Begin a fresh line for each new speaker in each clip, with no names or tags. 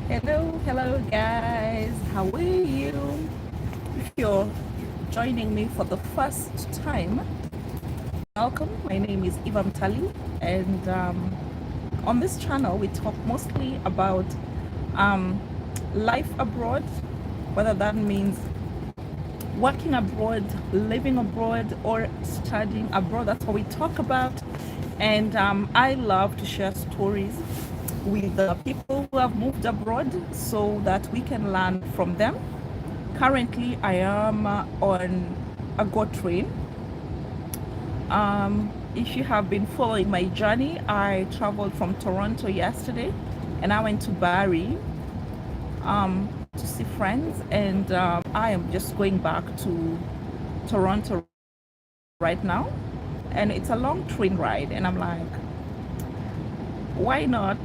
Hello guys, how are you? If you're joining me for the first time, welcome. My name is Ivam Tali, and on this channel we talk mostly about um, life abroad, whether that means working abroad, living abroad, or studying abroad. That's what we talk about. And I love to share stories with the people who have moved abroad so that we can learn from them. Currently, I am on a GO train. If you have been following my journey, I traveled from Toronto yesterday and I went to Bari to see friends, and I am just going back to Toronto right now. And it's a long train ride, and I'm like, why not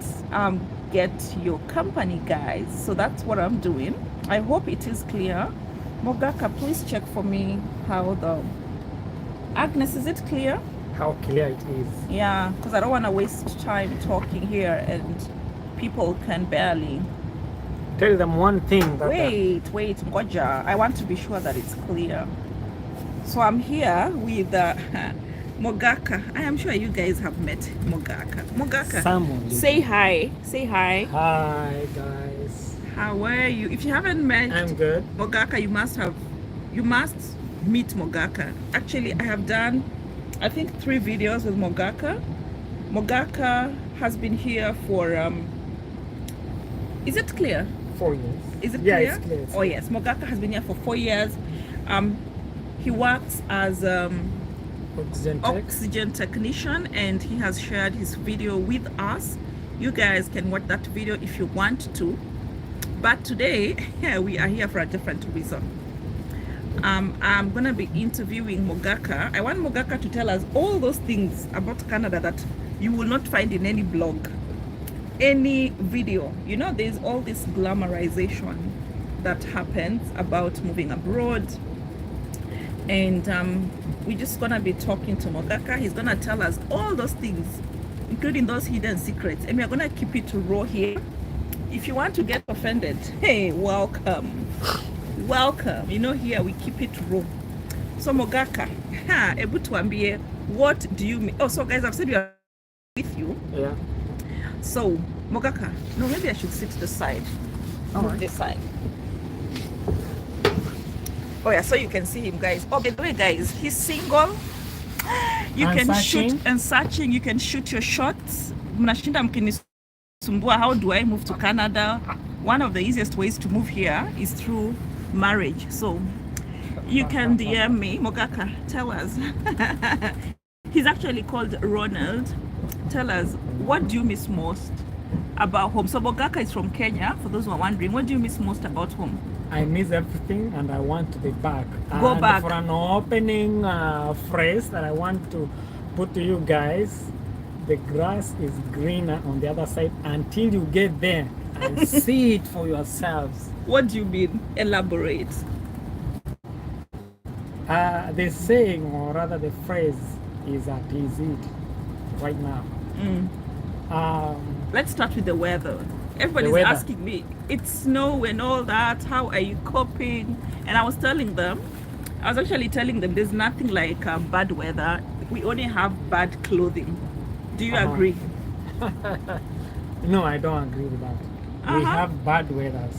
get your company, guys? So that's what I'm doing. I hope it is clear. Mogaka, please check for me how the Agnes, is it clear?
How clear it is.
Yeah, because I don't want to waste time talking here and people can barely.
Tell them one thing that
Wait, Ngoja. I want to be sure that it's clear. So I'm here with Mogaka. I am sure you guys have met Mogaka. Mogaka,
someone
say hi. Say hi.
Hi guys.
How are you? If you haven't met
I'm good.
Mogaka, you must meet Mogaka. Actually, I have done, I think, 3 videos with Mogaka. Mogaka has been here for is it clear?
4 years.
Is it
yeah,
clear?
It's clear.
Oh yes, Mogaka has been here for 4 years. He works as oxygen technician, and he has shared his video with us. You guys can watch that video if you want to. But today we are here for a different reason. I'm gonna be interviewing Mogaka. I want Mogaka to tell us all those things about Canada that you will not find in any blog, any video. You know, there's all this glamorization that happens about moving abroad, and we're just gonna be talking to Mogaka. He's gonna tell us all those things, including those hidden secrets, and we're gonna keep it raw here. If you want to get offended, hey, welcome. You know, here we keep it raw. So Mogaka, ebu tuambie, what do you mean? Oh, so guys, I've said we are with you.
Yeah.
So Mogaka, no, maybe I should sit to the side. Move this side. Oh yeah, so you can see him, guys. Oh, by the way, guys, he's single. You
And
can
searching.
shoot and searching. You can shoot your shots. Mnashinda mkinisumbua, how do I move to Canada? One of the easiest ways to move here is through marriage. So you can DM me. Mogaka, tell us. He's actually called Ronald. Tell us, what do you miss most about home? So Mogaka is from Kenya, for those who are wondering. What do you miss most about home?
I miss everything and I want to be back.
Go
and
back.
For an opening phrase that I want to put to you guys, the grass is greener on the other side until you get there and see it for yourselves.
What do you mean? Elaborate.
The saying, or rather the phrase, is that is it right now.
Let's start with the weather. Everybody's asking me, it's snow and all that, how are you coping? And I was actually telling them there's nothing like bad weather. We only have bad clothing. Do you agree?
No, I don't agree with that. We have bad weathers.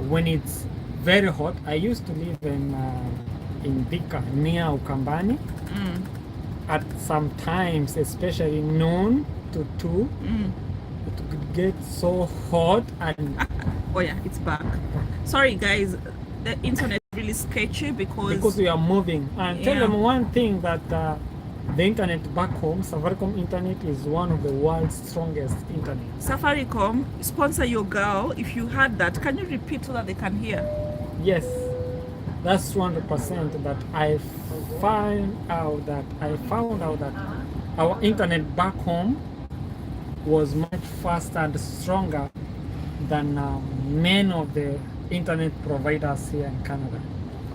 When it's very hot, I used to live in Thika, near Ukambani. At some times, especially noon to 2, it could get so hot and
oh yeah, it's back. Sorry guys, the internet is really sketchy because
we are moving. And tell them one thing, that the internet back home, Safaricom internet, is one of the world's strongest internet.
Safaricom, sponsor your girl. If you had that, can you repeat so that they can hear?
Yes, that's 100%. That I found out that our internet back home was much faster and stronger than many of the internet providers here in Canada.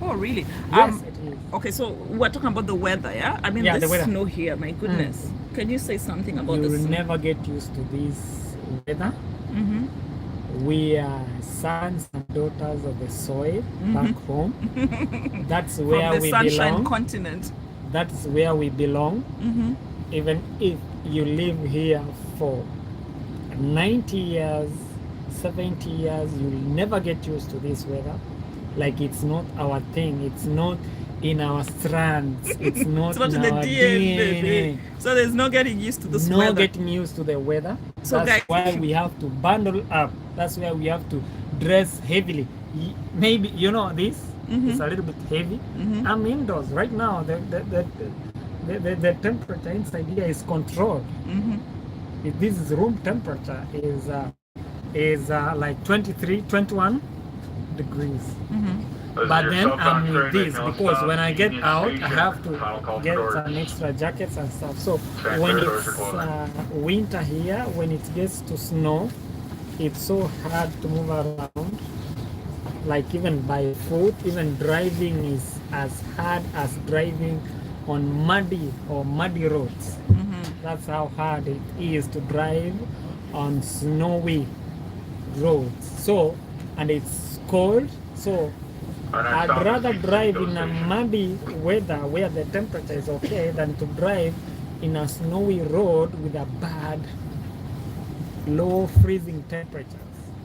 Oh, really?
Yes, it is.
Okay, so we're talking about the weather, yeah? I mean,
Yeah,
the
the weather.
snow here, my goodness. Can you say something about
You
the
will
snow?
never get used to this weather.
Mm-hmm.
We are sons and daughters of the soil back home. That's where
From the
we
sunshine
belong.
continent.
That's where we belong.
Mm-hmm.
Even if you live here for 90 years, 70 years, you'll never get used to this weather. Like, it's not our thing. It's not in our strands. It's not,
It's not
in
in the
our
DNA. So there's no getting used to this
no
weather.
getting used to the weather.
So
that's
guys,
why we have to bundle up. That's why we have to dress heavily. Maybe you know this. It's a little bit heavy. I'm indoors right now. The temperature inside here is controlled. This is room temperature is like 23, 21 degrees. But then I'm with this because when I get out, I have to get some extra jackets and stuff. So when it's winter here, when it gets to snow, it's so hard to move around. Like even by foot, even driving is as hard as driving on muddy roads. That's how hard it is to drive on snowy roads. So, and it's cold. So I'd rather drive in a muddy weather where the temperature is okay than to drive in a snowy road with a bad, low freezing temperatures.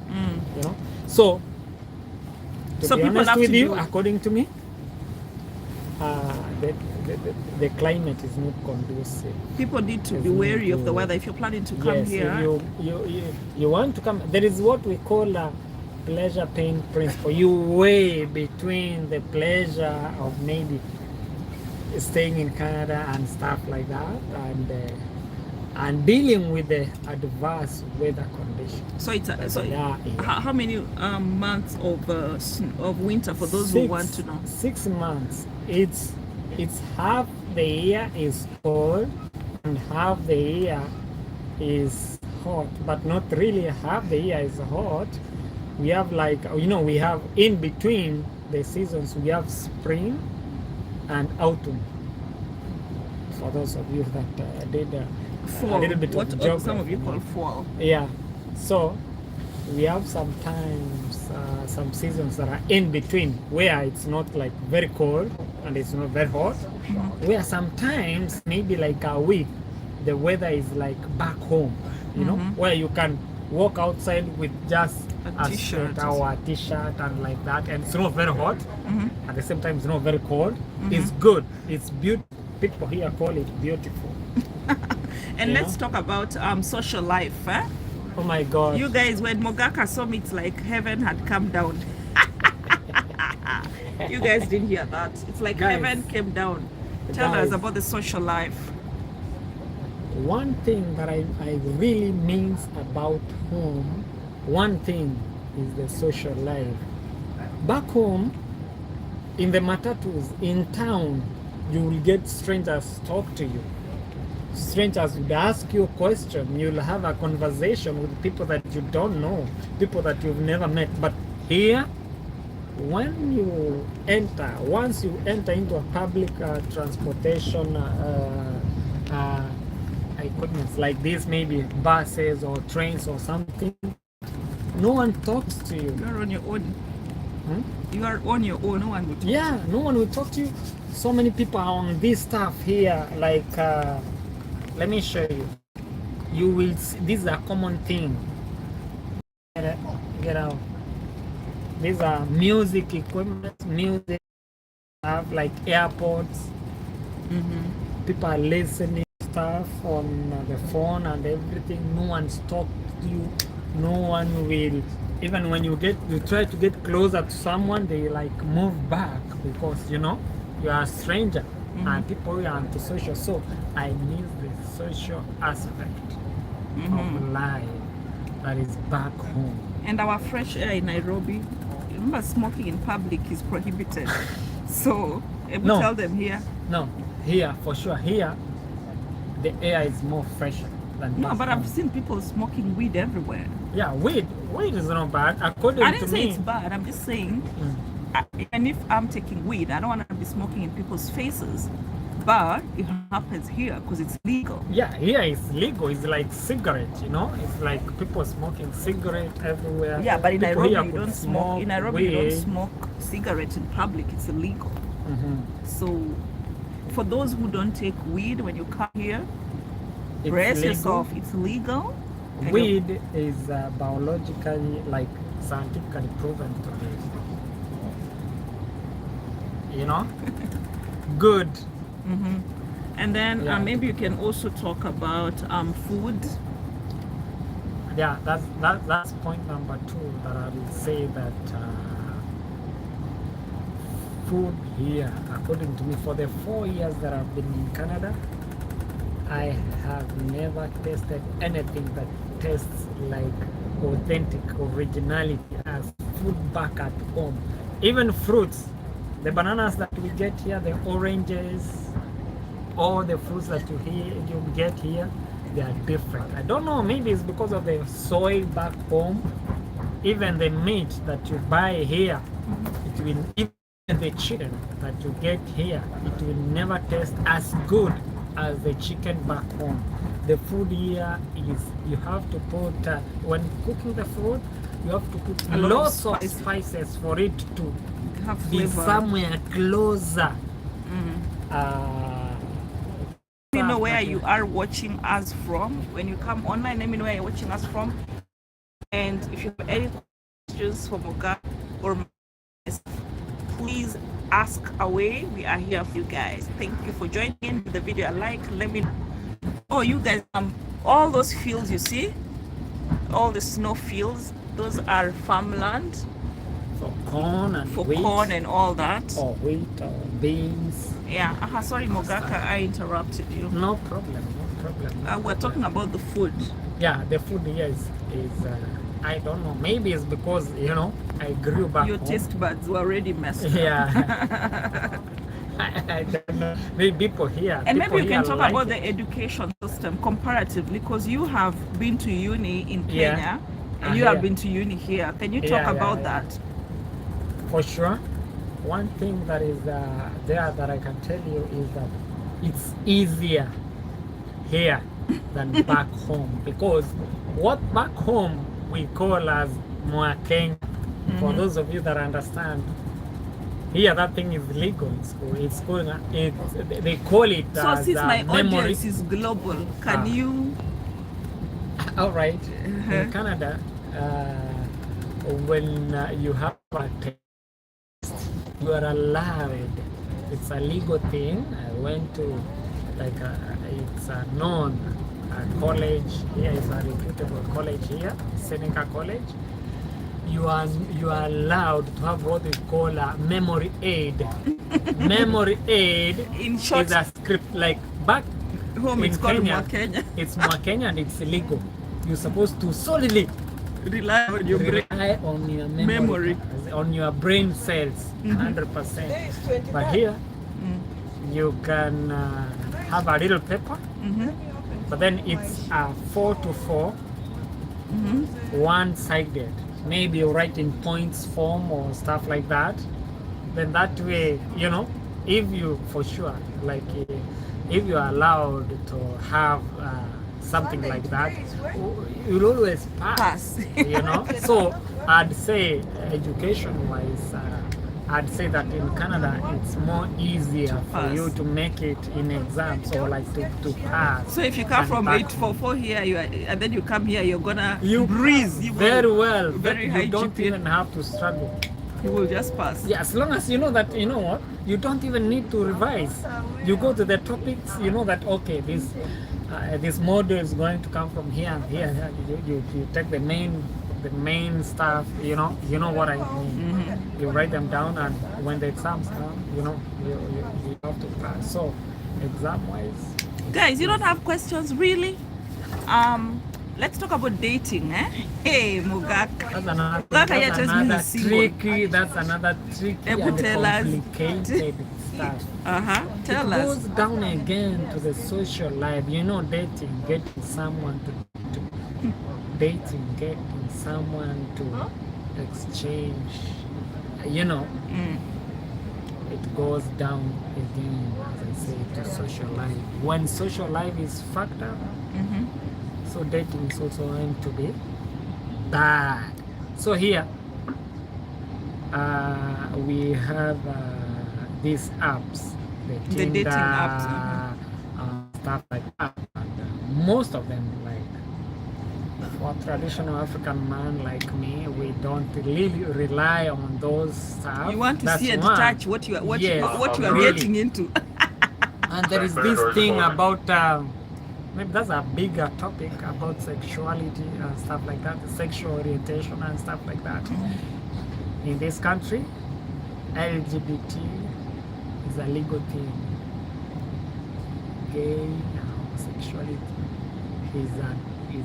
You know, so to be honest with you, according to me, the climate is not conducive.
People need to be wary of the weather if you're planning to come here.
You want to come. There is what we call a pleasure pain principle. You weigh between the pleasure of maybe staying in Canada and stuff like that, and dealing with the adverse weather conditions.
So it's how many months of winter for those who want to know?
6 months. It's half the year is cold and half the year is hot, but not really half the year is hot. We have like, we have in between the seasons, we have spring and autumn. For those of you that did
fall, a little bit of geography. Some of you call fall.
Yeah. So we have sometimes some seasons that are in between where it's not like very cold and it's not very hot. Where sometimes maybe like a week the weather is like back home, where you can walk outside with just a t-shirt or a t-shirt and like that, and it's not very hot. At the same time it's not very cold. It's good, it's beautiful. People here call it beautiful.
And let's talk about social life.
Oh my god,
you guys, when Mogaka saw me, it's like heaven had come down. You guys didn't hear that. It's like heaven came down. Tell us about the social life.
One thing that I really means about home, one thing is the social life. Back home, in the matatus, in town, you will get strangers talk to you. Strangers would ask you a question. You'll have a conversation with people that you don't know, people that you've never met. But here, once you enter into a public transportation equipment like this, maybe buses or trains or something, no one talks to you.
You're on your own. You are on your own. No one will talk to you.
No one will talk to you. So many people are on this stuff here. Like, let me show you. You will see, this is a common thing. Get out. These are music equipment, music, have like airports. People are listening stuff on the phone and everything. No one's talking to you. No one will, even when you try to get closer to someone, they like move back because you are a stranger. And people are antisocial. So I miss the social aspect of life that is back home.
And our fresh air in Nairobi, remember, smoking in public is prohibited. So we tell them here. No,
here for sure. Here the air is more fresher than
but home. I've seen people smoking weed everywhere.
Yeah, weed is not bad. According to me,
I didn't say it's bad. I'm just saying, and if I'm taking weed, I don't want to be smoking in people's faces. but it happens here because it's legal.
Yeah, here it's legal. It's like cigarette, you know. It's like people smoking cigarette everywhere.
Yeah, but in
people
Nairobi
here
you
could
don't smoke. In Nairobi you
weed.
don't smoke cigarettes in public. It's illegal. So for those who don't take weed when you come here,
It's
brace
legal.
yourself. It's legal. And
Weed is biologically, like scientifically proven to be, you know, good.
And then
Yeah.
maybe you can also talk about food.
Yeah, that's point number 2 that I will say that food here, according to me, for the 4 years that I've been in Canada, I have never tasted anything that tastes like authentic originality as food back at home. Even fruits, the bananas that we get here, the oranges, all the fruits that you get here, they are different. I don't know, maybe it's because of the soil back home. Even the meat that you buy here, it will, even the chicken that you get here, it will never taste as good as the chicken back home. The food here is, you have to put, when cooking the food, you have to put lots of spices for it to
Have
be
flavor.
somewhere closer.
Let me know where you are watching us from. When you come online, let me know where you're watching us from. And if you have any questions for Moga or myself, please ask away. We are here for you guys. Thank you for joining in the video. Let me know. Oh, you guys, all those fields you see, all the snow fields, those are farmland
For corn and
for
wheat,
corn and all that.
or wheat or beans.
Yeah. Sorry, Mogaka, I interrupted you.
No problem, no problem.
We're talking about the food.
Yeah, the food here is I don't know. Maybe it's because, you know, I grew back
Your
home.
taste buds were already messed up.
Yeah. I don't know. Maybe people here.
And maybe
people
you can
here
talk
like
about
it.
the education system comparatively, because you have been to uni in
Yeah.
Kenya and you have
Yeah.
been to uni here. Can you talk
Yeah,
about
yeah.
that?
For sure. One thing that is there that I can tell you is that it's easier here than back home, because what back home we call as Mwakenya, for those of you that understand, here that thing is legal in school. It's going, they call it
So
as
since my
memory.
audience is global, can you?
All right. In Canada, when you have a test, you are allowed. It's a legal thing. I went to it's a known college here. It's a reputable college here, Seneca College. You are allowed to have what we call a memory aid. Memory aid
In short,
is a script like back
home
in
it's called
Kenya.
Kenya.
It's Kenya and it's illegal. You're supposed to solidly
Rely on your brain.
rely on your memory, on your brain cells, 100%. But here, you can have a little paper, but then it's 4 to 4, one-sided. Maybe you write in points form or stuff like that. Then that way, you know, if you, for sure, like if you are allowed to have something like that, you'll always pass. You know. So I'd say education-wise, I'd say that in Canada it's more easier for you to make it in exams, or like to pass.
So if you come
than
from
back
844 here, and then you come here, you're gonna
you
breeze. You
very
will,
well.
very high
You don't
GPA.
even have to struggle.
You will just pass.
Yeah, as long as you know that, you know what, you don't even need to revise. You go to the topics, you know that, okay, this model is going to come from here and here. You take the main stuff, you know what I mean. You write them down, and when the exams come, you know, you have to pass. So exam-wise,
Guys, you don't have questions, really? Let's talk about dating, eh? Hey, Mugak.
that's another
tricky.
That's another tricky
Able
and
tell us.
complicated stuff.
Tell
It
us.
goes down again to the social life, you know, dating, getting someone to dating, getting someone to exchange, you know. it goes down again, as I say, to social life. When social life is fucked up, so dating is also going to be bad. So here we have these apps, the
dating
Tinder,
apps,
stuff like that. And, most of them, like for a traditional African man like me, we don't really rely on those stuff.
You want to
That's
see and
one.
touch what you are
Really.
getting into.
And there is this thing about maybe that's a bigger topic about sexuality and stuff like that, sexual orientation and stuff like that. In this country, LGBT is a legal thing. Gay homosexuality is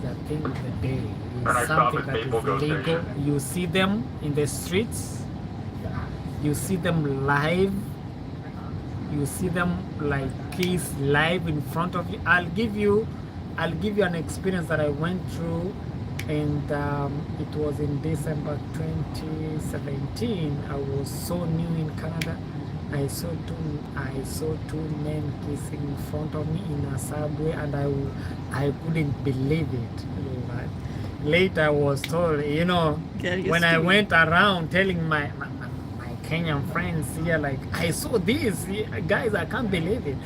a thing of the day. It's something that is legal. You see them in the streets. You see them live. You see them like kiss live in front of you. I'll give you an experience that I went through, and it was in December 2017. I was so new in Canada. I saw two men kissing in front of me in a subway, and I couldn't believe it. Later I was told, when I went around telling my Kenyan friends here, like, I saw this, guys, I can't believe it.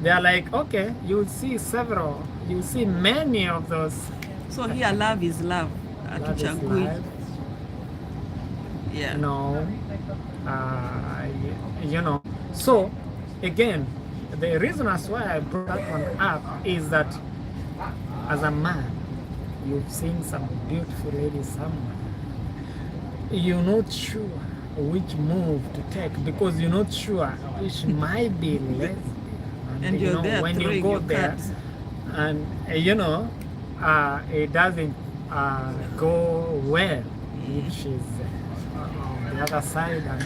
They are like, okay, you'll see many of those.
So here, love is love.
Love is life.
Yeah.
So again, the reason as why I brought that one up is that as a man, you've seen some beautiful ladies somewhere. You're not sure which move to take because you're not sure which might be lesbian.
And you're there
when you go there,
cards.
And it doesn't go well if she's on the other side, and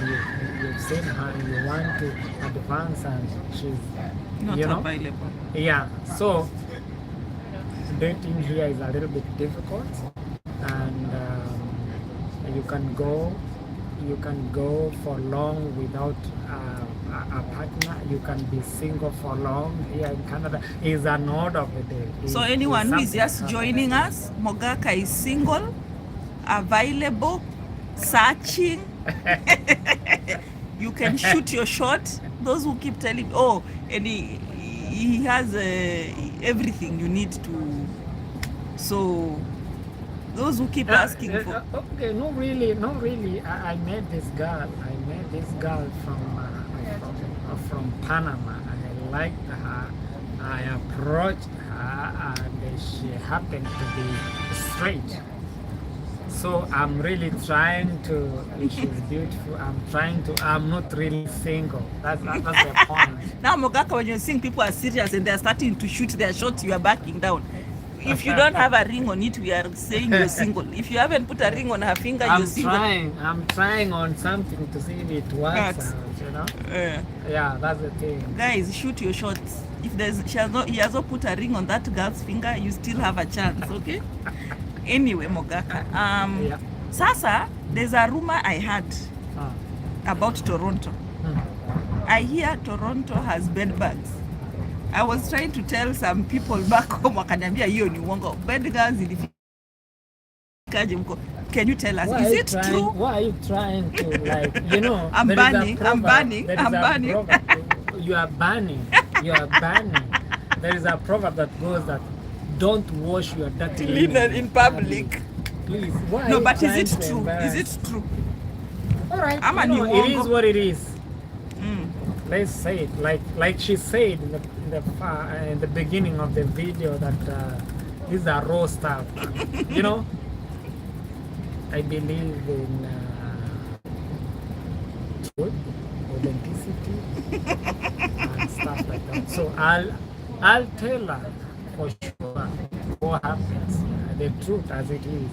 you've seen her, and you want to advance, and she's
not available.
Yeah, so dating here is a little bit difficult, and you can go for long without a partner. You can be single for long. Here in Canada is an order of the day.
So anyone who is just joining us, Mogaka is single, available, searching. You can shoot your shot. Those who keep telling, and he has everything you need to. So those who keep asking for.
Okay, not really. I met this girl. From Panama. I liked her. I approached her, and she happened to be straight. So I'm really trying to. She's beautiful. I'm not really single. That's the point.
Now, Mogaka, when you're seeing people are serious and they're starting to shoot their shots, you are backing down. If you don't have a ring on it, we are saying you're single. If you haven't put a ring on her finger, you're single.
I'm trying on something to see if it works out, Yeah, that's the thing.
Guys, shoot your shots. If he has not put a ring on that girl's finger, you still have a chance, okay? Anyway, Mogaka. Sasa, there's a rumor I had about Toronto. I hear Toronto has bed bugs. I was trying to tell some people back home, wakaniambia hiyo ni uongo. Bed girls ilifikaje mko? Can you tell us? Is it true?
Why are you trying to
I'm banning.
You are banning. There is a proverb that goes that don't wash your dirty linen
in public.
Please. Why?
No, but is it true? Is it true?
All right. It is what it is. Let's say it like she said in the beginning of the video that these are raw stuff. I believe in truth, authenticity, and stuff like that. So I'll tell her for sure what happens, the truth as it is.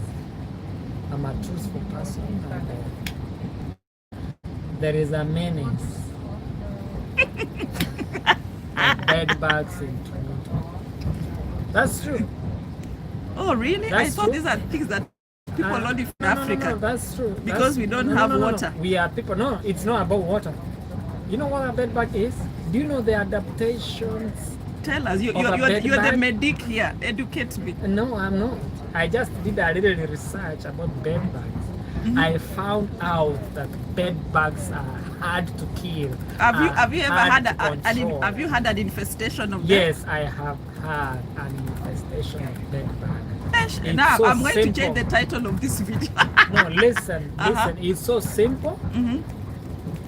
I'm a truthful person, and there is a menace. Bed bugs in Toronto. That's true.
Oh, really?
That's
I thought
true.
These are things that people only in Africa.
No, that's true.
Because we don't have water.
We are people. No, it's not about water. You know what a bed bug is? Do you know the adaptations?
Tell us. You're the medic here. Educate me.
No, I'm not. I just did a little research about bed bugs. I found out that bed bugs are hard to kill.
Have you ever had
have
you had an infestation of them?
Yes, I have had an infestation of bed bugs.
Now so I'm going to change the title of this video.
No, listen. It's so simple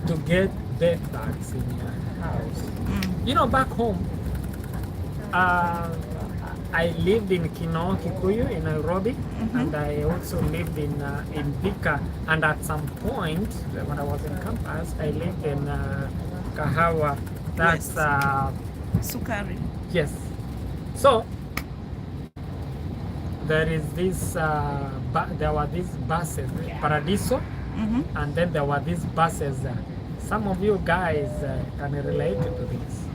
to get bed bugs in your house. You know, back home, I lived in Kinoo, Kikuyu in Nairobi, and I also lived in Thika. And at some point, when I was in campus, I lived in Kahawa. That's
Sukari.
Yes. So there is this. There were these buses, Paradiso, and then there were these buses. Some of you guys can relate to this.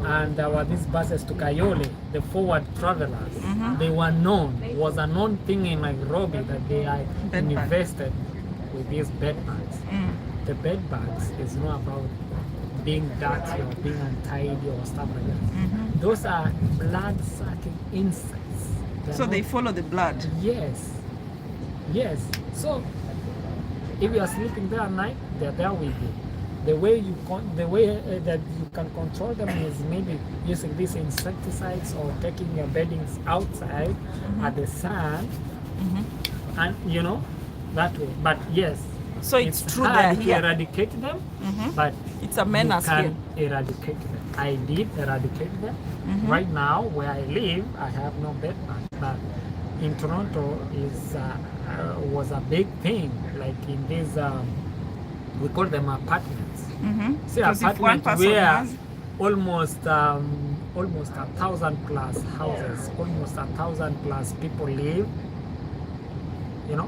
And there were these buses to Kayole, the forward travelers. They were known, was a known thing in Nairobi that they are invested with these bed bugs. The bed bugs is not about being dirty or being untidy or stuff like that. Those are blood-sucking insects.
So they follow the blood?
Yes. Yes. So if you are sleeping there at night, they're there with you. The way that you can control them is maybe using these insecticides or taking your beddings outside at the sun, and you know, that way. But yes,
so it's true
hard
that
to eradicate them, but
it's a menace.
You can eradicate them. I did eradicate them. Right now, where I live, I have no bed bugs, but in Toronto was a big thing, like in these we call them apartments. See, apartments where almost 1,000 plus houses, almost 1,000 plus people live, you know,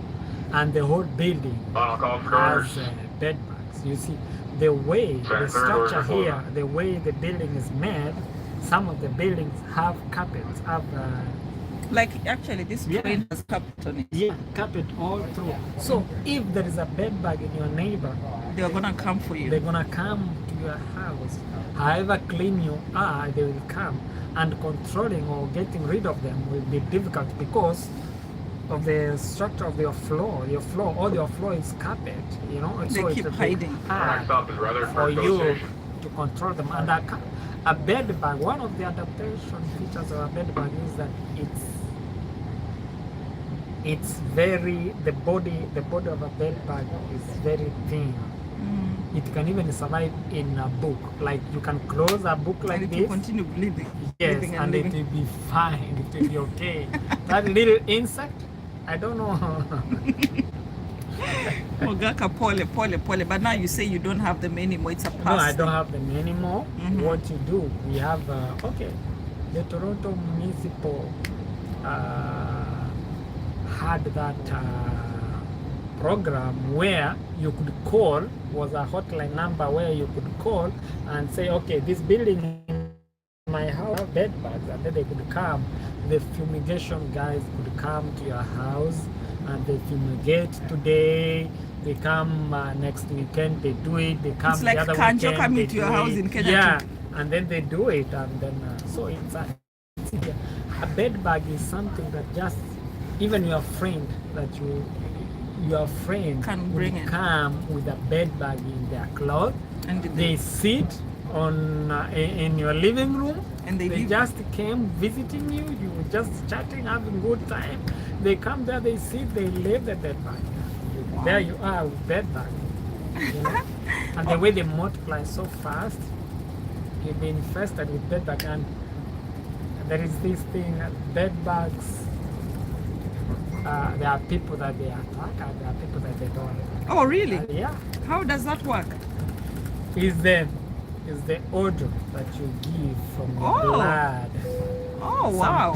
and the whole building has bed bugs. You see, the structure here, the way the building is made, some of the buildings have carpets,
like actually this train has carpet on it.
Yeah, carpet all through. So if there is a bed bug in your neighbor,
they're gonna come for you.
They're gonna come to your house. However clean you are, they will come. And controlling or getting rid of them will be difficult because of the structure of your floor. All your floor is carpet, you know.
They
so
keep hiding.
For you to control them. And a bed bug, one of the adaptation features of a bed bug is that it's very, the body of a bed bug is very thin. It can even survive in a book. Like you can close a book like this.
Continue bleeding.
Yes, and it will be fine. It will be okay. That little insect, I don't know.
Ogaka, pole. But now you say you don't have them anymore. It's a past.
No, I don't have them anymore. What you do, we have, the Toronto Municipal had that program where you could call, was a hotline number where you could call and say, okay, this building in my house have bed bugs, and then they could come. The fumigation guys could come to your house and they fumigate today. They come next weekend, they do it. They come
it's like
the other
Kanjo
weekend,
coming to your house in Kenya.
Yeah, and then they do it, and then so it's a bed bug is something that just even your friend that your friend
can
will come with a bed bag in their cloth,
and
they sit on in your living room,
and they
just came visiting you. You were just chatting, having good time. They come there, they sit, they leave the bed bag. Wow. There you are with bed bag. You know? And the way they multiply so fast, you've been infested with bed bag, and there is this thing, bed bugs. There are people that they attack and there are people that they don't.
Oh, really?
Yeah.
How does that work?
Is the odor that you give from your blood.
Oh, wow.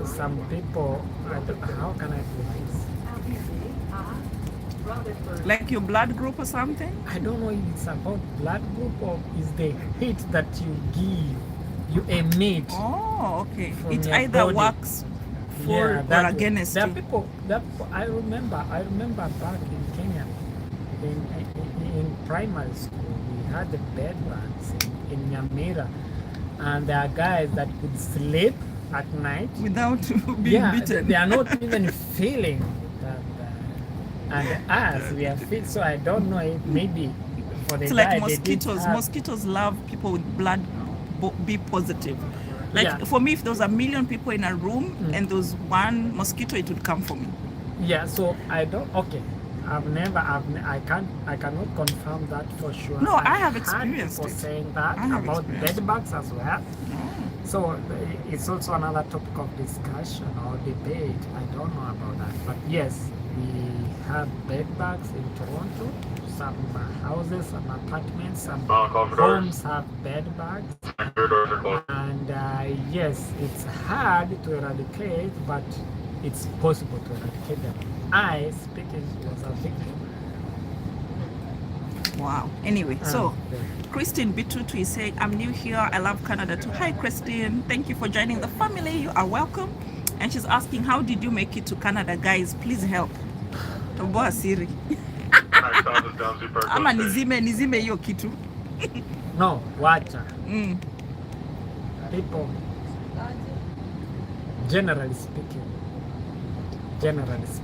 Some people, how can I put this?
Like your blood group or something?
I don't know if it's about blood group or is the heat that you emit.
Oh, okay. It either
body.
works for or against
you.
People,
I remember back in Kenya, in primary school, we had the bed bugs in Nyamira, and there are guys that could sleep at night
without being bitten.
They are not even feeling that. And us, we are fit. So I don't know if maybe for the
it's
guy,
like mosquitoes. Mosquitoes love people with blood B positive. Like for me, if there was 1 million people in a room and there was one mosquito, it would come for me.
Yeah. So I don't. Okay. I cannot confirm that for sure.
No, I have experienced
people
it.
saying that about bed bugs as well. So it's also another topic of discussion or debate. I don't know about that. But yes, we have bed bugs in Toronto. Some houses, some apartments, some homes have bed bugs. And yes, it's hard to eradicate, but it's possible to eradicate them. I, speaking, was a victim.
Wow. Anyway, so Christine Bitutu is saying, I'm new here. I love Canada too. Hi, Christine. Thank you for joining the family. You are welcome. And she's asking, how did you make it to Canada? Guys, please help. Toboa siri. Ama nizime hiyo kitu.
No, wacha. People, generally speaking, Canada is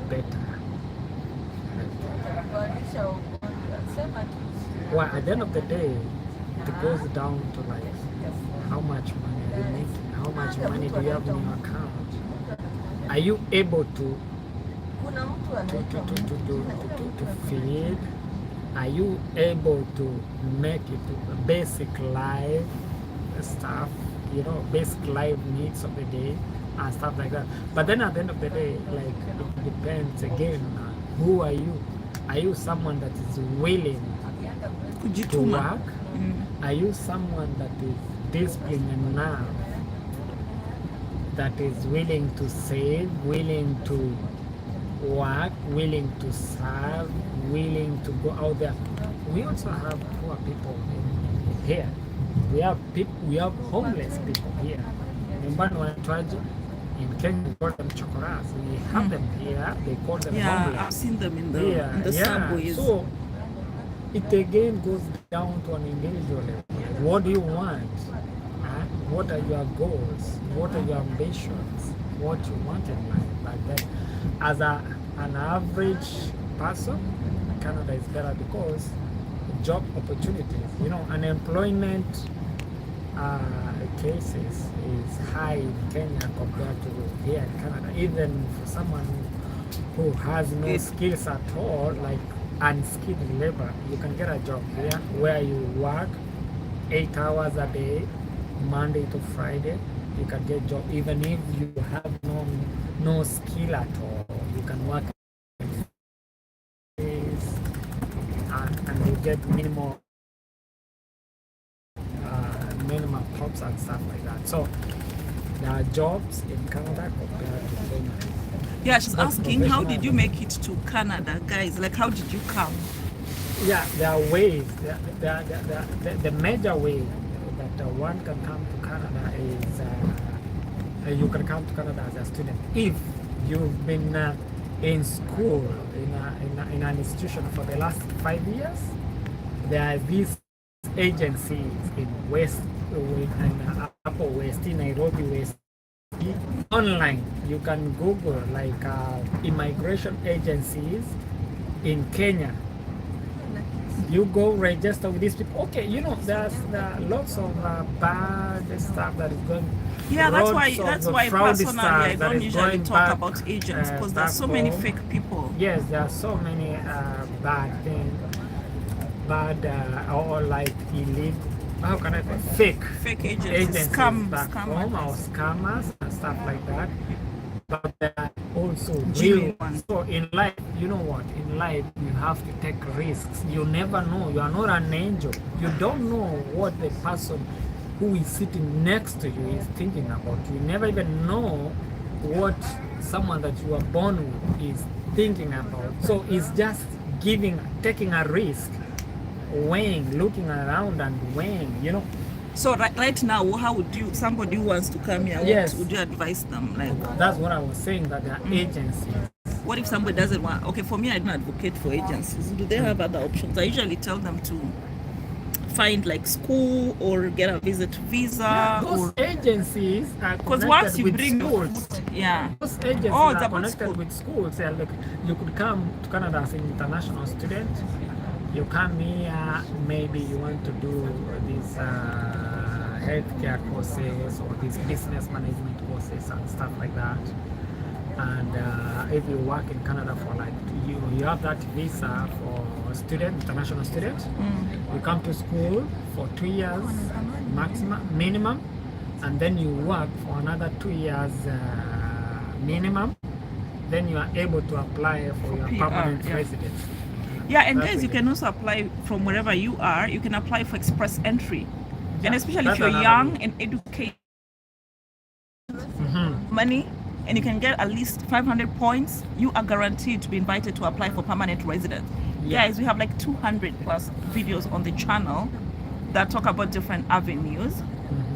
better. Well, at the end of the day, it goes down to like how much money are you making? How much money do you have in your account? Are you able to feed? Are you able to make it basic life stuff, basic life needs of the day and stuff like that? But then at the end of the day, like, it depends again, who are you? Are you someone that is willing to work? Are you someone that is disciplined enough, that is willing to save, willing to work, willing to serve, willing to go out there? We also have poor people in here. We have homeless people here. In Kenya, we call them chokoras. We have them here. They call them homeless.
I've seen them in the subways.
So it again goes down to an individual level. What do you want? What are your goals? What are your ambitions? What you want in life? Like that. As an average person, Canada is better because job opportunities, unemployment cases is high in Kenya compared to here in Canada. Even for someone who has no skills at all, like unskilled labor, you can get a job here where you work 8 hours a day, Monday to Friday. You can get a job even if you have no skill at all. You can work and you get minimum jobs and stuff like that. So there are jobs in Canada compared to Kenya.
Yeah, she's asking, how did you make it to Canada, guys? Like, how did you come?
Yeah, there are ways. The major way that one can come to Canada is you can come to Canada as a student if you've been in school in an institution for the last 5 years. There are these agencies in Upper West, in Nairobi West. Online, you can Google like immigration agencies in Kenya. You go register with these people. Okay, there are lots of bad stuff that is going.
Yeah, that's why personally I don't usually talk about agents because there's so many fake people.
Yes, there are so many bad things, or like illegal. How can I say
fake agents
back home, or scammers and stuff like that. But there are also real ones. So in life, you know what? In life, you have to take risks. You never know. You are not an angel. You don't know what the person who is sitting next to you is thinking about. You never even know what someone that you are born with is thinking about. So it's just taking a risk. Weighing, looking around and weighing,
So right now, how would somebody who wants to come here,
yes,
would you advise them? Like,
that's what I was saying, that there are agencies
What if somebody doesn't want? Okay, for me, I don't advocate for agencies. Do they have other options? I usually tell them to find like school or get a visit visa.
Those agencies are
Because once
connected
you
with
bring
schools.
yeah.
Those agencies
Oh, it's
are
about
connected
school.
with schools. Like, you could come to Canada as an international student. You come here, maybe you want to do these healthcare courses or these business management courses and stuff like that. And if you work in Canada for like, you have that visa for student, international student. You come to school for 2 years minimum, and then you work for another 2 years minimum. Then you are able to apply for your
PR,
permanent
yeah.
residence.
Yeah, and
That's
guys, you
really-
can also apply from wherever you are. You can apply for express entry. And
Yeah,
especially if
that's
you're
another
young
way.
and educated, money, and you can get at least 500 points, you are guaranteed to be invited to apply for permanent residence.
Yeah.
Guys, we have like 200 plus videos on the channel that talk about different avenues.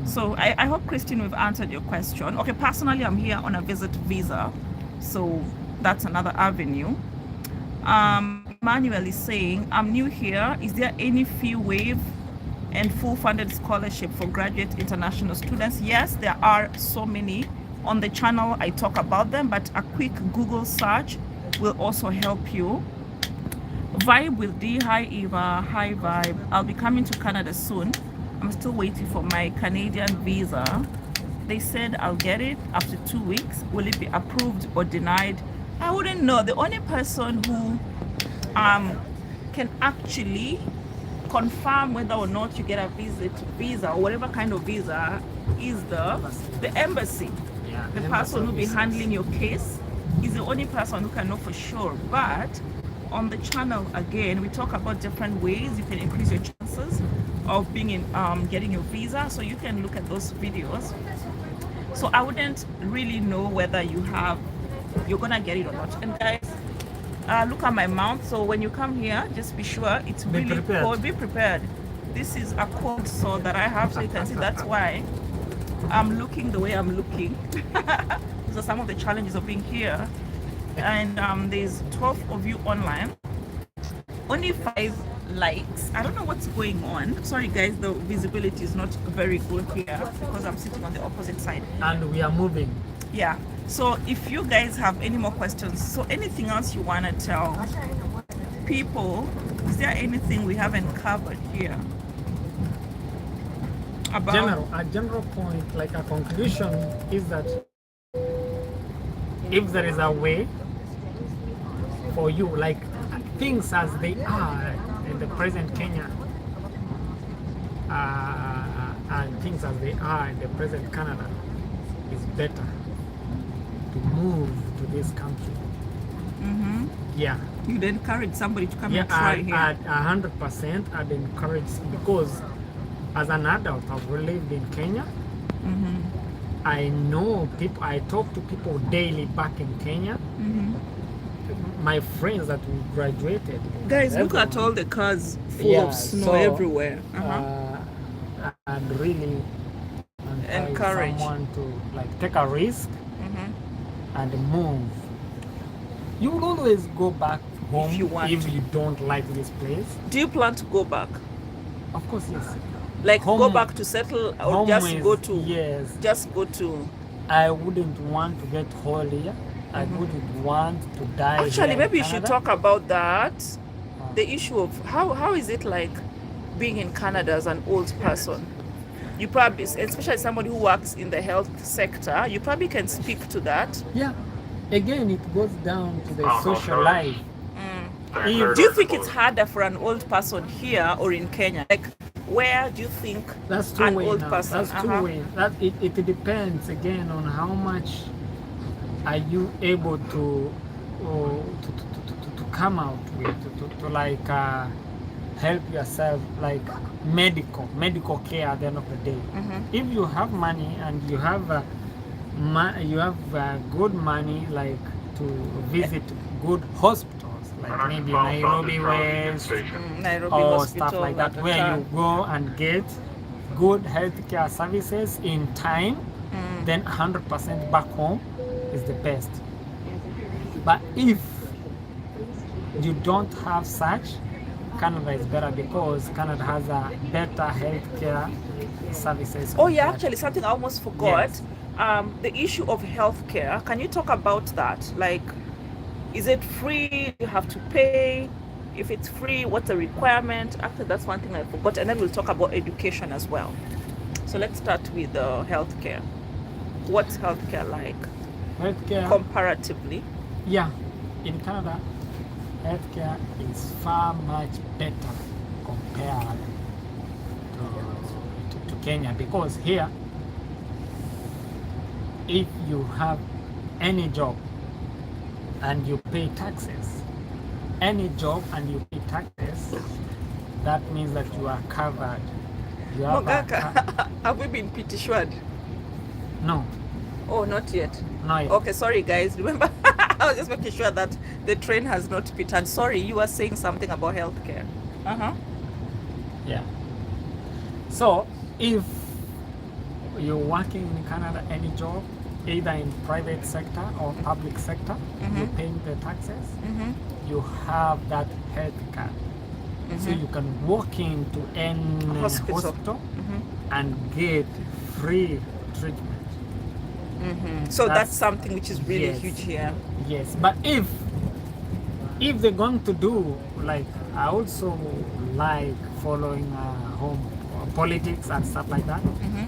So I hope, Christine, we've answered your question. Okay, personally, I'm here on a visit visa, so that's another avenue. Emmanuel is saying, I'm new here. Is there any fee waive and full funded scholarship for graduate international students? Yes, there are so many. On the channel, I talk about them, but a quick Google search will also help you. Vibe with D. Hi, Eva. Hi, Vibe. I'll be coming to Canada soon. I'm still waiting for my Canadian visa. They said I'll get it after 2 weeks. Will it be approved or denied? I wouldn't know. The only person who can actually confirm whether or not you get a visa or whatever kind of visa is the embassy.
Yeah,
The
embassy
person who will be
officers.
handling your case is the only person who can know for sure. But on the channel, again, we talk about different ways you can increase your chances of being in getting your visa, so you can look at those videos. So I wouldn't really know whether you're gonna get it or not. And guys, look at my mouth. So when you come here, just be sure it's
Be
really
prepared.
cold. Be prepared. This is a cold sore that I have, so you can see that's why I'm looking the way I'm looking. These are some of the challenges of being here. And there's 12 of you online. Only 5 likes. I don't know what's going on. Sorry guys, the visibility is not very good here because I'm sitting on the opposite side.
And we are moving.
Yeah. So if you guys have any more questions, so anything else you want to tell people, is there anything we haven't covered here? About
A general point, like a conclusion, is that if there is a way for you, like things as they are in the present Kenya, and things as they are in the present Canada, is better to move to this country. Yeah.
you'd encourage somebody to come
Yeah,
and try here.
at 100%, I'd encourage, because as an adult, I've lived in Kenya. I know people, I talk to people daily back in Kenya. My friends that we graduated.
Guys, look at
everyone.
all the cars full
Yeah,
of snow
so,
everywhere.
And really
Encourage.
someone to like take a risk and move. You will always go back home
you want
if
to.
you don't like this place.
Do you plan to go back?
Of course, yes.
Like go
Home-
back to settle or
Home
just
is-
go to
Yes.
just go to
I wouldn't want to get whole here. I wouldn't want to die.
Actually,
here in
maybe you should
Canada.
talk about that. The issue of how is it like being in Canada as an old person? You probably, especially somebody who works in the health sector, you probably can speak to that.
Yeah. Again, it goes down to the social life. If-
Do you think it's harder for an old person here or in Kenya? Like, where do you think
That's
an
two-way
old
now.
person?
That's two-way. That it depends again on how much are you able to come out with to like help yourself, like medical care at the end of the day. If you have money and you have good money, like to visit good hospitals, like maybe Nairobi West
Nairobi
or
Hospital,
stuff like that,
Aga
where
Khan.
you go and get good healthcare services in time, then 100% back home is the best. But if you don't have such, Canada is better because Canada has a better healthcare services.
Oh yeah, actually something I almost forgot.
Yes.
The issue of healthcare. Can you talk about that? Like, is it free? Do you have to pay? If it's free, what's the requirement? Actually, that's one thing I forgot. And then we'll talk about education as well. So let's start with healthcare. What's healthcare like?
Healthcare,
comparatively?
yeah, in Canada, healthcare is far much better compared to Kenya, because here, if you have any job and you pay taxes, any job and you pay taxes, that means that you are covered. You have
Mogaka, have we been petitioned?
No.
Oh, not yet.
Not yet.
Okay, sorry guys. Remember, I was just making sure that the train has not pitted. Sorry, you were saying something about healthcare.
Yeah. So if you're working in Canada, any job, either in private sector or public sector, you're paying the taxes, you have that health card. So you can walk into any hospital and get free treatment.
So that's something which is really huge here.
Yes, but if they're going to do, like, I also like following home politics and stuff like that.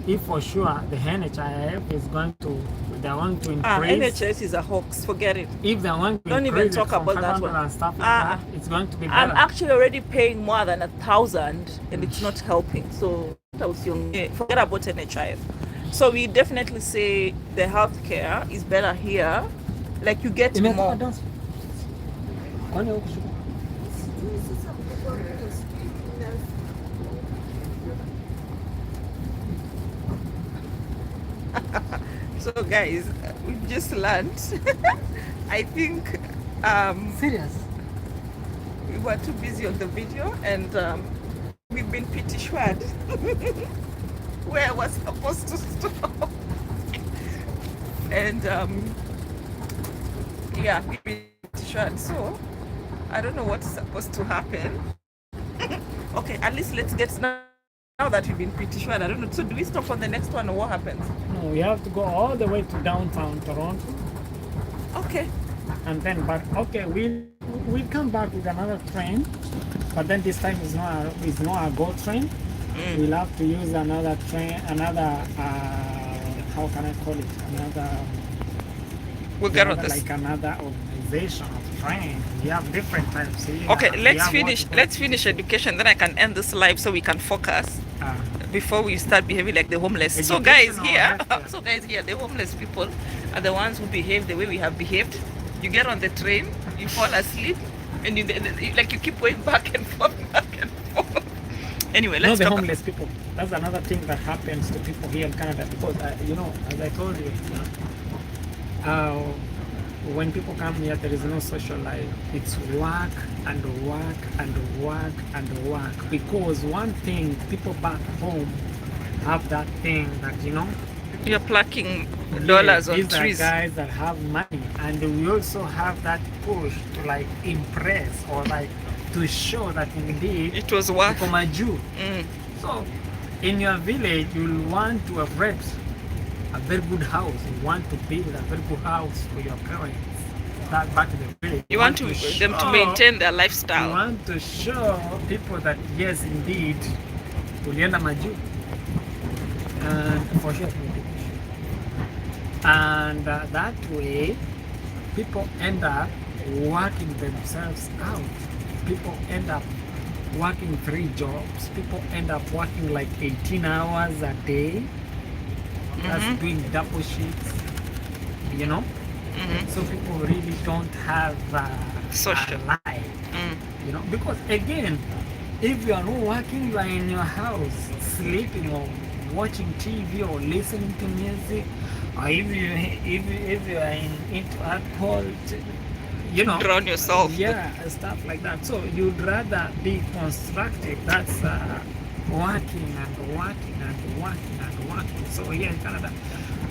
If for sure the NHIF is going to, they want to increase.
NHS is a hoax. Forget it.
If they want to
don't
increase
even talk about that one
and stuff like that, it's going to be better.
I'm actually already paying more than 1,000, and it's not helping. So forget about NHIF. So we definitely say the healthcare is better here. Like, you get more. So guys, we've just learned. I think
Serious?
we were too busy on the video, and we've been pretty short where I was supposed to stop. And yeah, we've been pretty short. So I don't know what's supposed to happen. Okay, at least let's get now that we've been pretty short. I don't know. So do we stop on the next one, or what happens?
No, we have to go all the way to downtown Toronto.
Okay.
And then, but okay, we'll come back with another train, but then this time is not a GO train. We'll have to use another train, how can I call it?
We'll get on this.
Like another organization of train. We have different types here.
Okay, let's finish education, then I can end this live so we can focus before we start behaving like the homeless. So guys here, the homeless people are the ones who behave the way we have behaved. You get on the train, you fall asleep, and you keep going back and forth. Anyway, let's
talk. The homeless people. That's another thing that happens to people here in Canada, because as I told you, when people come here, there is no social life. It's work and work and work and work. Because one thing, people back home have that thing that,
you're plucking dollars on trees.
These are guys that have money, and we also have that push to like impress or like to show that indeed
it was worth.
Become a Jew. So in your village, you'll want to have rent a very good house. You want to build a very good house for your parents. That back in the village.
You want them to maintain their lifestyle.
You want to show people that yes, indeed, tulienda maju. And for sure, and that way, people end up working themselves out. People end up working 3 jobs. People end up working like 18 hours a day. That's doing double shifts, So people really don't have social life, because again, if you are not working, you are in your house, sleeping or watching TV or listening to music, or if you are into alcohol,
drown yourself.
Yeah, stuff like that. So you'd rather be constructive. That's working and working and working and working. So here in Canada,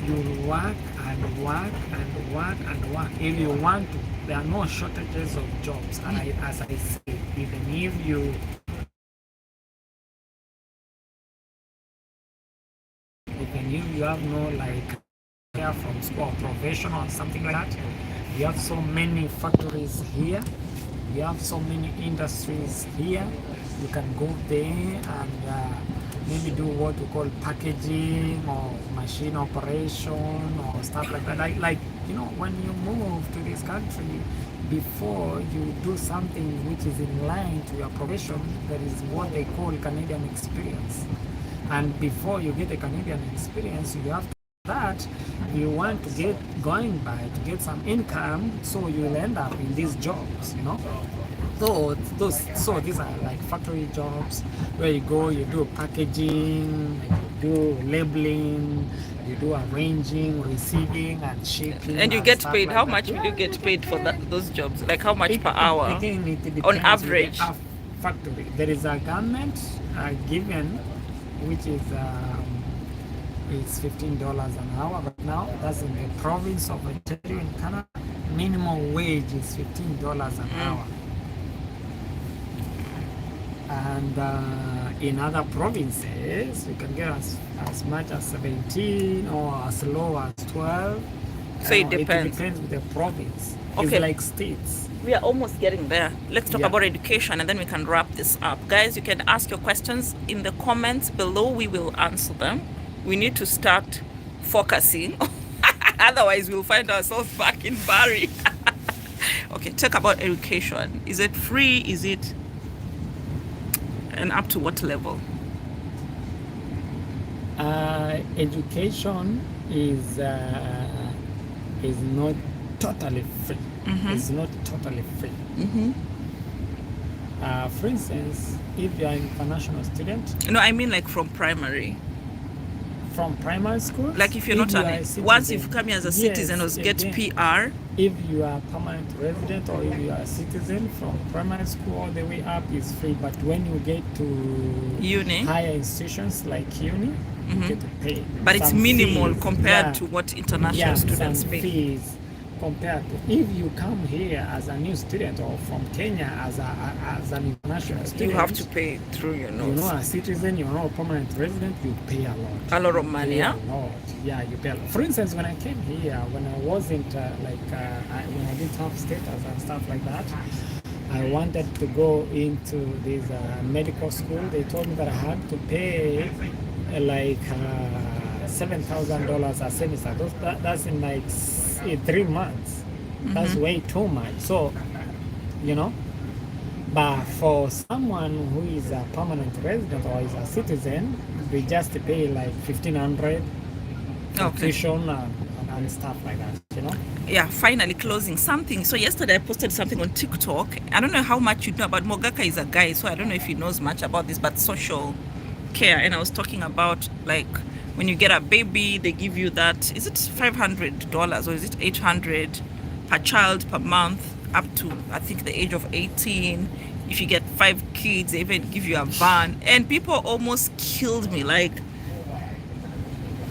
you work and work and work and work. If you want to, there are no shortages of jobs. And as I say, even if you have no like care from school or professional or something like that, you have so many factories here, you have so many industries here. You can go there and maybe do what we call packaging or machine operation or stuff like that. Like you know, when you move to this country, before you do something which is in line to your profession, there is what they call Canadian experience. And before you get a Canadian experience, you have to that you want to get going by to get some income, so you will end up in these jobs, you know. So these are like factory jobs where you go, you do packaging, you do labeling, you do arranging, receiving, and shipping.
And you get paid. Like how much will you get paid for those jobs? Like how much per hour?
Again, it depends
on average.
Factory. There is a government given, which is it's $15 an hour. But now that's in the province of Ontario in Canada. Minimum wage is $15 an hour. And in other provinces, you can get as much as 17 or as low as 12.
So it depends.
It depends with the province.
Okay.
It's like states.
We are almost getting there. Let's talk about education and then we can wrap this up. Guys, you can ask your questions in the comments below. We will answer them. We need to start focusing. Otherwise, we'll find ourselves back in Barrie. Okay, talk about education. Is it free? Is it... and up to what level?
Education is not totally free. It's not totally free. For instance, if you are an international student.
No, I mean like from primary.
From primary school?
Like if you're not once you've come here as a citizen, or get PR.
If you are a permanent resident or if you are a citizen, from primary school all the way up is free. But when you get to
uni,
higher institutions like uni, you get to pay.
But it's minimal fees, compared to what international students pay.
Fees compared to if you come here as a new student or from Kenya as an international student,
you have to pay through your notes.
You know, a citizen, you're not a permanent resident, you pay a lot.
A lot of money, yeah?
A lot. Yeah, you pay a lot. For instance, when I came here, when I wasn't when I didn't have status and stuff like that, I wanted to go into this medical school. They told me that I had to pay like $7,000 a semester. That's in like 3 months. That's way too much. So, you know, but for someone who is a permanent resident or is a citizen, they just pay like $1,500 tuition and stuff like that, you know.
Yeah, finally closing something. So yesterday I posted something on TikTok. I don't know how much you know about Mogaka. Is a guy, so I don't know if he knows much about this, but social care. And I was talking about like when you get a baby, they give you that, is it $500 or is it $800 per child per month up to I think the age of 18. If you get 5 kids, they even give you a van. And people almost killed me. Like,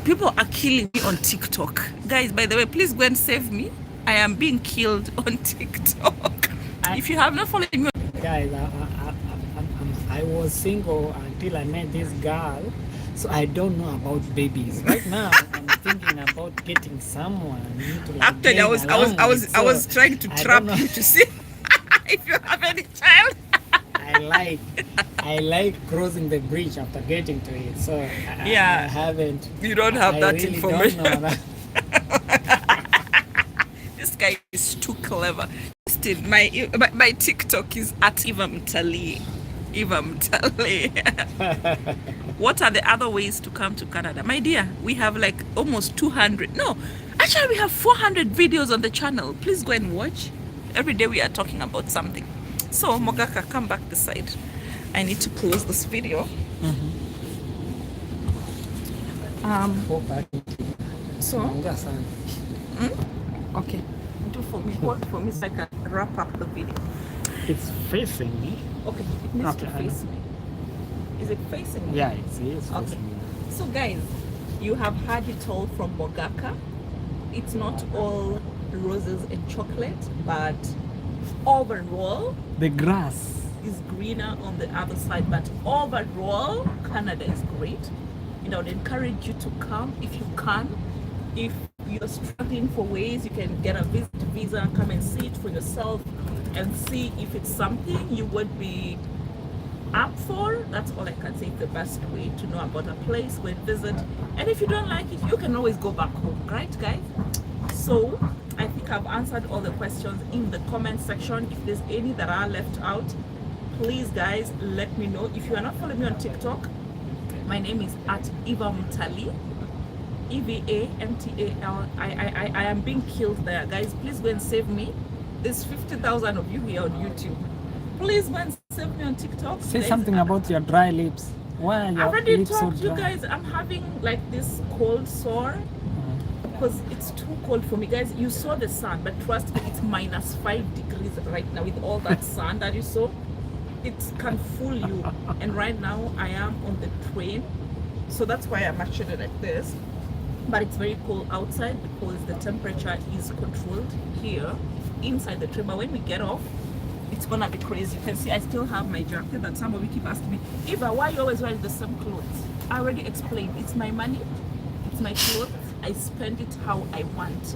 people are killing me on TikTok. Guys, by the way, please go and save me. I am being killed on TikTok. If you have not followed me,
guys, I was single until I met this girl, so I don't know about babies. Right now, I'm thinking about getting someone to like.
Actually, I was trying to trap you to see if you have any child.
I like crossing the bridge after getting to it, so I haven't.
You don't have that
really
information.
Don't know that.
This guy is too clever. Still, my TikTok is at Ivamtali. What are the other ways to come to Canada? My dear, we have like almost 200. No, actually we have 400 videos on the channel. Please go and watch. Every day we are talking about something. So Mogaka, come back this side. I need to close this video. So okay, do for me, what for me, so I can wrap up the video.
It's facing me.
Okay, it needs to face me. Is it facing me?
Yeah, it's facing me.
So guys, you have heard it all from Mogaka. it's not all roses and chocolate, but overall
The grass.
is greener on the other side. But overall, Canada is great. And I would encourage you to come if you can. If you're struggling for ways, you can get a visit visa, come and see it for yourself and see if it's something you would be up for. That's all I can say. It's the best way to know about a place, go and visit. And if you don't like it, you can always go back home, right, guys? So I think I've answered all the questions in the comment section. If there's any that are left out, please, guys, let me know. If you are not following me on TikTok, my name is at Eva Mutali, EVAMTAL. I am being killed there, guys. Please go and save me. There's 50,000 of you here on YouTube. Please go and save me on TikTok.
Say
guys.
something about your dry lips. Why are
I've
your
already
lips so
told you
dry?
guys I'm having like this cold sore because it's too cold for me, guys. You saw the sun, but trust me, it's -5 degrees right now with all that sun that you saw. It can fool you. And right now I am on the train, so that's why I'm actually like this. But it's very cold outside because the temperature is controlled here inside the train. But when we get off, it's gonna be crazy. You can see I still have my jacket that some of you keep asking me, Eva, why are you always wearing the same clothes? I already explained. It's my money, it's my clothes. I spend it how I want.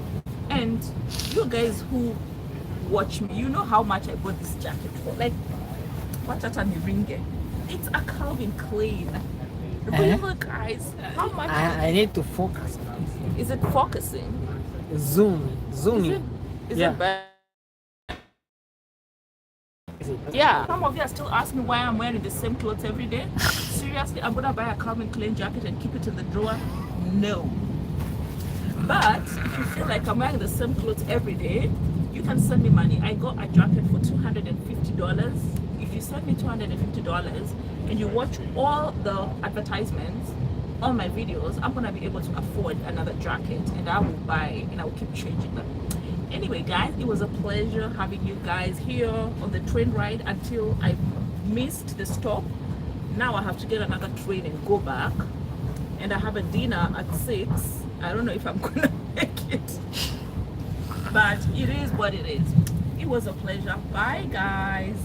And you guys who watch me, you know how much I bought this jacket for. Like, what at me ringe? It's a Calvin Klein. Really, guys? How much?
I need to focus.
Is it focusing?
Zoom in.
Is
Yeah.
it bad? Yeah. Some of you are still asking why I'm wearing the same clothes every day. Seriously, I'm gonna buy a Calvin Klein jacket and keep it in the drawer? No. But if you feel like I'm wearing the same clothes every day, you can send me money. I got a jacket for $250. If you send me $250 and you watch all the advertisements on my videos, I'm gonna be able to afford another jacket, and I will buy and I will keep changing them. Anyway, guys, it was a pleasure having you guys here on the train ride until I missed the stop. Now I have to get another train and go back, and I have a dinner at 6. I don't know if I'm gonna make it, but it is what it is. It was a pleasure. Bye, guys.